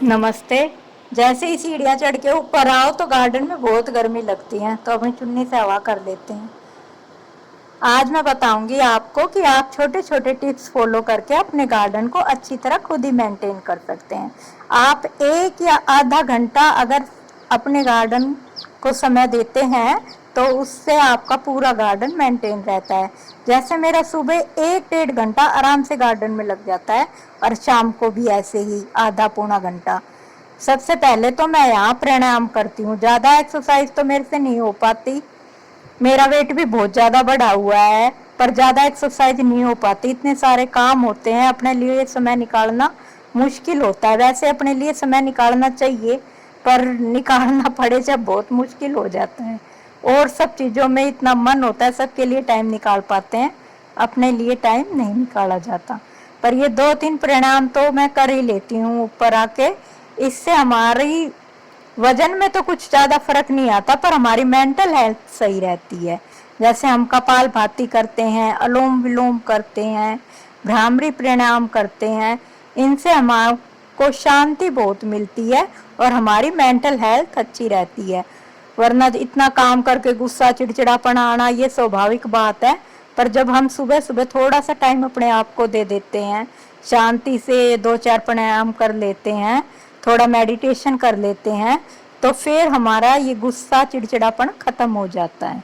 नमस्ते। जैसे ही सीढ़ियाँ चढ़ के ऊपर आओ तो गार्डन में बहुत गर्मी लगती है, तो अपनी चुन्नी से हवा कर लेते हैं। आज मैं बताऊंगी आपको कि आप छोटे छोटे टिप्स फॉलो करके अपने गार्डन को अच्छी तरह खुद ही मेंटेन कर सकते हैं। आप 1 या आधा घंटा अगर अपने गार्डन को समय देते हैं तो उससे आपका पूरा गार्डन मेंटेन रहता है। जैसे मेरा सुबह 1 डेढ़ घंटा आराम से गार्डन में लग जाता है और शाम को भी ऐसे ही आधा पौना घंटा। सबसे पहले तो मैं यहाँ प्राणायाम करती हूँ। ज़्यादा एक्सरसाइज तो मेरे से नहीं हो पाती, मेरा वेट भी बहुत ज़्यादा बढ़ा हुआ है, पर ज़्यादा एक्सरसाइज नहीं हो पाती, इतने सारे काम होते हैं, अपने लिए समय निकालना मुश्किल होता है। वैसे अपने लिए समय निकालना चाहिए, पर निकालना पड़े जब बहुत मुश्किल हो जाता है। और सब चीज़ों में इतना मन होता है, सबके लिए टाइम निकाल पाते हैं, अपने लिए टाइम नहीं निकाला जाता। पर ये 2-3 प्राणायाम तो मैं कर ही लेती हूँ ऊपर आके। इससे हमारी वजन में तो कुछ ज़्यादा फर्क नहीं आता, पर हमारी मेंटल हेल्थ सही रहती है। जैसे हम कपालभाति करते हैं, अनुलोम विलोम करते हैं, भ्रामरी प्राणायाम करते हैं, इनसे हमारे शांति बहुत मिलती है और हमारी मेंटल हेल्थ अच्छी रहती है। वरना इतना काम करके गुस्सा चिड़चिड़ापन आना ये स्वाभाविक बात है, पर जब हम सुबह सुबह थोड़ा सा टाइम अपने आप को दे देते हैं, शांति से 2-4 प्राणायाम कर लेते हैं, थोड़ा मेडिटेशन कर लेते हैं, तो फिर हमारा ये गुस्सा चिड़चिड़ापन खत्म हो जाता है।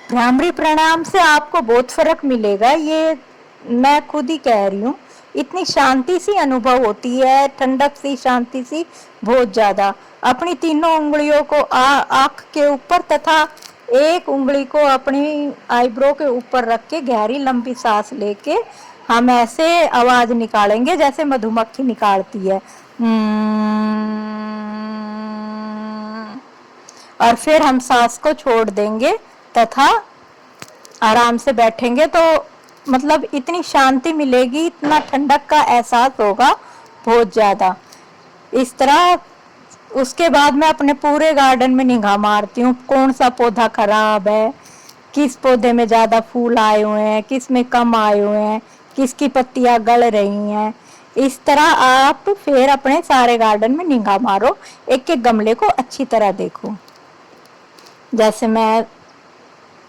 भ्रामरी प्राणायाम से आपको बहुत फर्क मिलेगा, ये मैं खुद ही कह रही हूँ। इतनी शांति सी अनुभव होती है, ठंडक सी, शांति सी, बहुत ज्यादा। अपनी तीनों उंगलियों को आँख के ऊपर तथा एक उंगली को अपनी आईब्रो के ऊपर रख के गहरी लंबी सांस लेके हम ऐसे आवाज निकालेंगे जैसे मधुमक्खी निकालती है। और फिर हम सांस को छोड़ देंगे तथा आराम से बैठेंगे, तो मतलब इतनी शांति मिलेगी, इतना ठंडक का एहसास होगा बहुत ज़्यादा। इस तरह उसके बाद मैं अपने पूरे गार्डन में निगाह मारती हूँ, कौन सा पौधा खराब है, किस पौधे में ज़्यादा फूल आए हुए हैं, किस में कम आए हुए हैं, किसकी पत्तियां गल रही हैं। इस तरह आप फिर अपने सारे गार्डन में निगाह मारो, एक एक गमले को अच्छी तरह देखो। जैसे मैं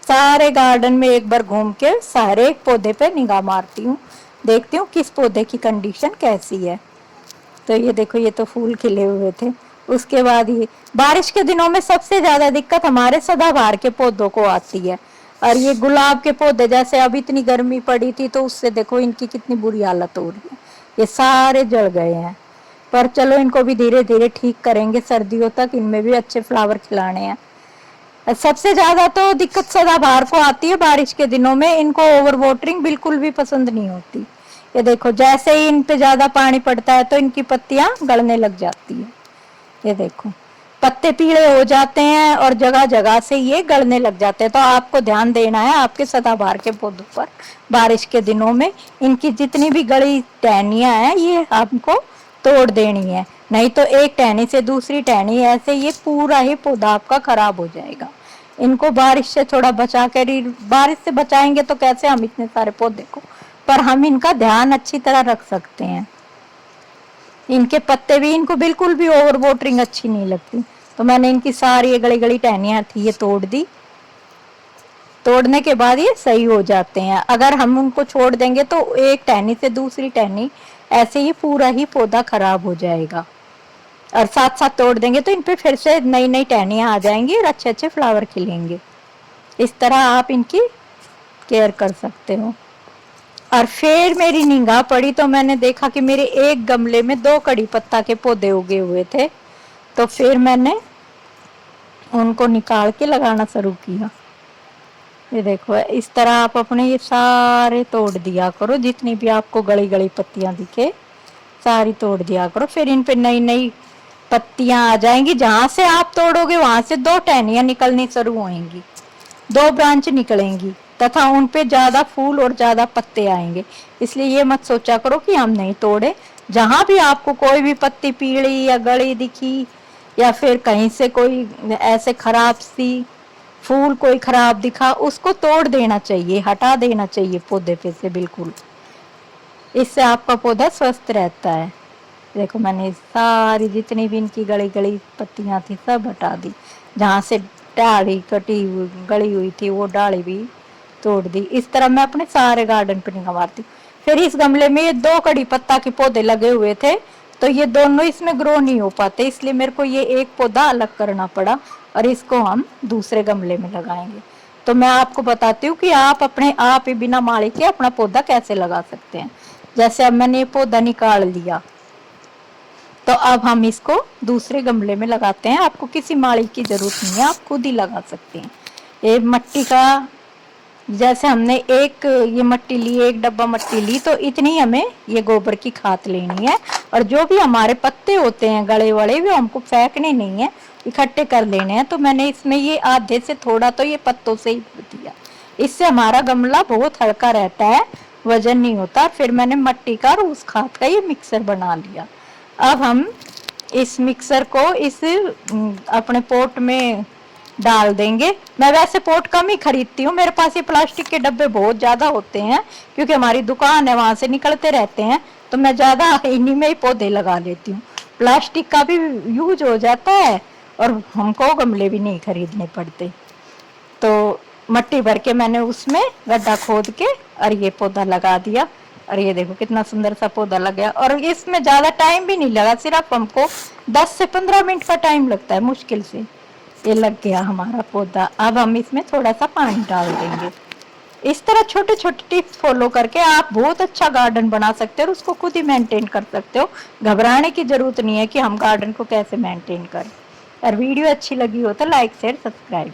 सारे गार्डन में एक बार घूम के सारे पौधे पे निगाह मारती हूँ, देखती हूँ किस पौधे की कंडीशन कैसी है। तो ये देखो, ये तो फूल खिले हुए थे। उसके बाद ये बारिश के दिनों में सबसे ज्यादा दिक्कत हमारे सदाबहार के पौधों को आती है। और ये गुलाब के पौधे, जैसे अब इतनी गर्मी पड़ी थी तो उससे देखो इनकी कितनी बुरी हालत हो रही है, ये सारे जल गए हैं। पर चलो, इनको भी धीरे धीरे ठीक करेंगे, सर्दियों तक इनमें भी अच्छे फ्लावर खिलाने हैं। सबसे ज्यादा तो दिक्कत सदाबहार को आती है बारिश के दिनों में, इनको ओवर वाटरिंग बिल्कुल भी पसंद नहीं होती। ये देखो, जैसे ही इन पे ज्यादा पानी पड़ता है तो इनकी पत्तियां गलने लग जाती है। ये देखो, पत्ते पीले हो जाते हैं और जगह जगह से ये गलने लग जाते हैं। तो आपको ध्यान देना है आपके सदाबहार के पौधों पर। बारिश के दिनों में इनकी जितनी भी गली टहनियां हैं ये आपको तोड़ देनी है, नहीं तो एक टहनी से दूसरी टहनी, ऐसे ये पूरा ही पौधा आपका खराब हो जाएगा। इनको बारिश से थोड़ा बचा कर, बारिश से बचाएंगे तो कैसे हम इतने सारे पौधे को, पर हम इनका ध्यान अच्छी तरह रख सकते हैं। इनके पत्ते भी, इनको बिल्कुल भी ओवर वाटरिंग अच्छी नहीं लगती, तो मैंने इनकी सारी ये गली गली टहनियां थी ये तोड़ दी। तोड़ने के बाद ये सही हो जाते हैं। अगर हम उनको छोड़ देंगे तो एक टहनी से दूसरी टहनी, ऐसे ही पूरा ही पौधा खराब हो जाएगा। और साथ साथ तोड़ देंगे तो इन पे फिर से नई नई टहनियां आ जाएंगी और अच्छे अच्छे फ्लावर खिलेंगे। इस तरह आप इनकी केयर कर सकते हो। और फिर मेरी निगाह पड़ी तो मैंने देखा कि मेरे एक गमले में 2 कड़ी पत्ता के पौधे उगे हुए थे, तो फिर मैंने उनको निकाल के लगाना शुरू किया। ये देखो, इस तरह आप अपने ये सारे तोड़ दिया करो, जितनी भी आपको गली गली पत्तियां दिखे सारी तोड़ दिया करो। फिर इन पे नई नई पत्तियां आ जाएंगी, जहां से आप तोड़ोगे वहां से 2 टहनियां निकलनी शुरू होंगी, 2 ब्रांच निकलेंगी तथा उन पे ज्यादा फूल और ज्यादा पत्ते आएंगे। इसलिए ये मत सोचा करो कि हम नहीं तोड़े। जहां भी आपको कोई भी पत्ती पीली या गली दिखी या फिर कहीं से कोई ऐसे खराब सी फूल कोई खराब दिखा, उसको तोड़ देना चाहिए, हटा देना चाहिए पौधे पे से बिल्कुल। इससे आपका पौधा स्वस्थ रहता है। देखो मैंने सारी जितनी भी इनकी गली गली पत्तियां थी सब हटा दी, जहाँ से डाली कटी हुई गली हुई थी वो डाली भी तोड़ दी। इस तरह मैं अपने सारे गार्डन पे निगाह मारती हूँ। फिर इस गमले में ये 2 कड़ी पत्ता के पौधे लगे हुए थे, तो ये दोनों इसमें ग्रो नहीं हो पाते, इसलिए मेरे को ये एक पौधा अलग करना पड़ा और इसको हम दूसरे गमले में लगाएंगे। तो मैं आपको बताती हूँ कि आप अपने आप ही बिना माली के अपना पौधा कैसे लगा सकते हैं। जैसे अब मैंने ये पौधा निकाल लिया, तो अब हम इसको दूसरे गमले में लगाते हैं। आपको किसी माली की जरूरत नहीं है, आप खुद ही लगा सकते हैं। ये मट्टी का, जैसे हमने एक ये मट्टी ली, एक डब्बा मट्टी ली, तो इतनी हमें ये गोबर की खाद लेनी है। और जो भी हमारे पत्ते होते हैं गले वाले, वो हमको फेंकने नहीं है, इकट्ठे कर लेने हैं। तो मैंने इसमें ये आधे से थोड़ा तो ये पत्तों से ही भर दिया, इससे हमारा गमला बहुत हल्का रहता है, वजन नहीं होता। फिर मैंने मट्टी का और उस खाद का ये मिक्सर बना लिया। अब हम इस मिक्सर को इस अपने पोट में डाल देंगे। मैं वैसे पोट कम ही खरीदती हूँ, मेरे पास ये प्लास्टिक के डब्बे बहुत ज्यादा होते हैं, क्योंकि हमारी दुकान है वहां से निकलते रहते हैं, तो मैं ज्यादा इन्हीं में ही पौधे लगा लेती हूँ। प्लास्टिक का भी यूज हो जाता है और हमको गमले भी नहीं खरीदने पड़ते। तो मट्टी भर के मैंने उसमें गड्ढा खोद के और ये पौधा लगा दिया, और ये देखो कितना सुंदर सा पौधा लग गया। और इसमें ज्यादा टाइम भी नहीं लगा, सिर्फ हमको 10 से 15 मिनट का टाइम लगता है मुश्किल से। ये लग गया हमारा पौधा। अब हम इसमें थोड़ा सा पानी डाल देंगे। इस तरह छोटे छोटे टिप्स फॉलो करके आप बहुत अच्छा गार्डन बना सकते हो और उसको खुद ही मेंटेन कर सकते हो। घबराने की जरूरत नहीं है कि हम गार्डन को कैसे मेंटेन करें। और वीडियो अच्छी लगी हो तो लाइक शेयर सब्सक्राइब।